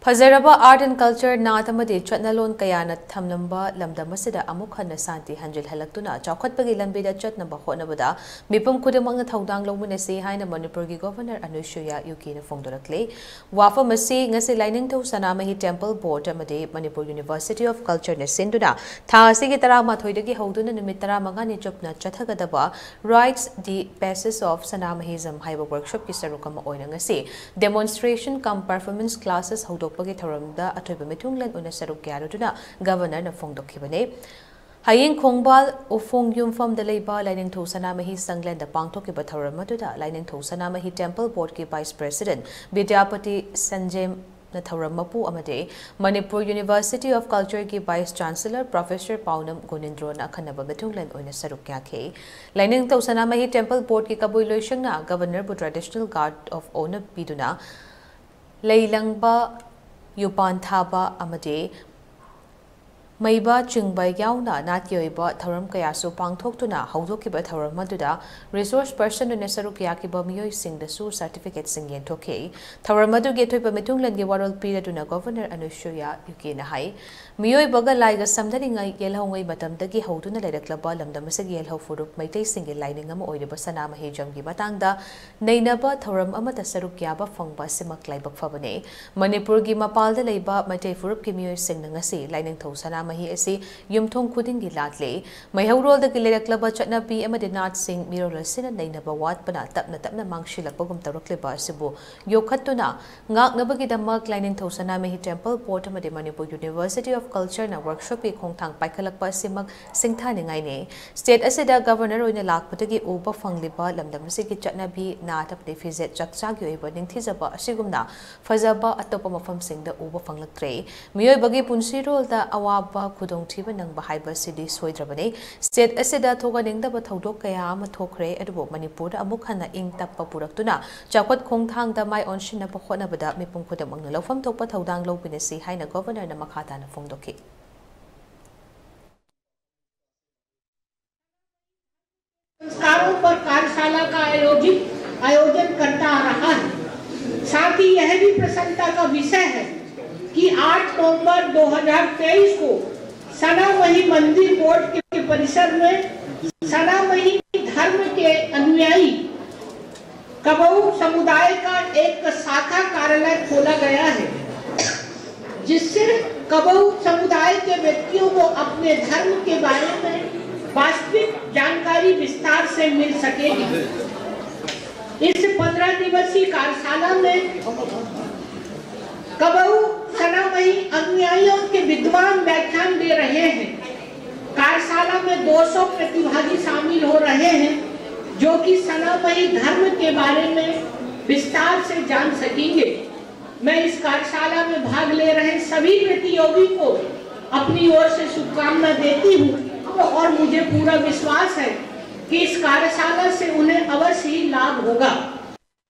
Fazaraba art and culture naat amadi chatnalon kayana thamnamba lamdamasida amuk hanna Santi hanjil halaktuna chawkhatpagi lambida chatnaba hotnabada mipum khudingmakna thoudang louminasi haina Manipur gi Governor Anusuiya Uikey na phongdorakle wafa masi ngasi lining to sanamahi temple board amadi Manipur University of Culture na sinduna tha asigi taramathoidagi hoduna numit 15 ni chopna chathagadaba rights the basis of sanamahism haiba workshop ki sarukama oina ngasi demonstration cum performance classes hodok pagi thoramda athoiba mithunglan una saruk yaruduna governor na phongdokhibane haying khongbal ufong yumfam da leiba lining tho sanamahi sanglen da pangthokiba thoramatuda lining tho sanamahi temple board ki vice president Vidyapati Sanjem na thoramapu amade Manipur University of Culture ki vice chancellor Professor Paunam Gunindro na khanaba mithunglan una saruk yakhe lining tho sanamahi temple board ki kabui loishangna governor bu traditional guard of honor biduna leilangba Yupan Thaba amade Maiba Chingba Yauna Natyoiba Thoram Kayasu Pangthoktuna Haudokiba Thoram Maduda resource person in Nesarukiakiba Mio sing the Su certificate singing Toke Thoramadu get to Mitunglan Giwarol Piraduna Governor Anusuiya Uikey Nahai Mio Baga Liga Samdaringa Yelhongai Matam Dagi Hoduna Leda Klabalam the Masagel Hofurup Maite single lining am oil Basanama Hejam Gibatanga Nainaba Thoram Amata Sarukiaba Fongba Simak Laibak Fabane Manipur Gimapal the Leba Mate Furup Kimio sing Nangasi lining Tosana mahi asi yumthong khudingi latle maihawrol da kilera klaba chatna pi amade nat sing mirolosina nainaba wat pana tapna mangshilakpagum tarokleba asibu yokhatuna ngaknabagi damak lining thosana mehi temple board amade Manipur University of Culture na workshop ki khongthang paikhalakpa simak singthani ngai ne state asida governor oina lakpatagi uba fangliba lamdam asigi chatna bi na tapde fizet chakcha gi oiba ningthijaba asigumna fazaba atopa mafam singda uba fanglaktre miyoi bagi punsi rol da awab khudong thiba nang bahaiba sidi soidrabane state asida thoga ningdaba thodok kaya ama thokre adubo Manipur da amuk hana ing tappa puraktuna chakwat khongthang da mai onshina pakhona bada mipum khudingmakna lofam thokpa thoudang louminasi haina governor na makhata na phongdokhi संस्कारों पर कार्यशाला का आयोजन करता आ रहा है। साथ ही यह भी प्रसन्नता का विषय है कि 8 नवंबर 2023 को सनामही मंदिर बोर्ड के परिसर में सनामही धर्म के अनुयायी कबऊ समुदाय का एक शाखा कार्यालय खोला गया है, जिससे कबऊ समुदाय के व्यक्तियों को अपने धर्म के बारे में वास्तविक जानकारी विस्तार से मिल सकेगी। इस 15 दिवसीय कार्यशाला में कबऊ सनामही अनुयायियों के विद्वान व्याख्यान दे रहे हैं। कार्यशाला में 200 प्रतिभागी शामिल हो रहे हैं, जो कि सनामही धर्म के बारे में विस्तार से जान सकेंगे। मैं इस कार्यशाला में भाग ले रहे सभी प्रतियोगी को अपनी ओर से शुभकामना देती हूँ और मुझे पूरा विश्वास है कि इस कार्यशाला से उन्हें अवश्य ही लाभ होगा।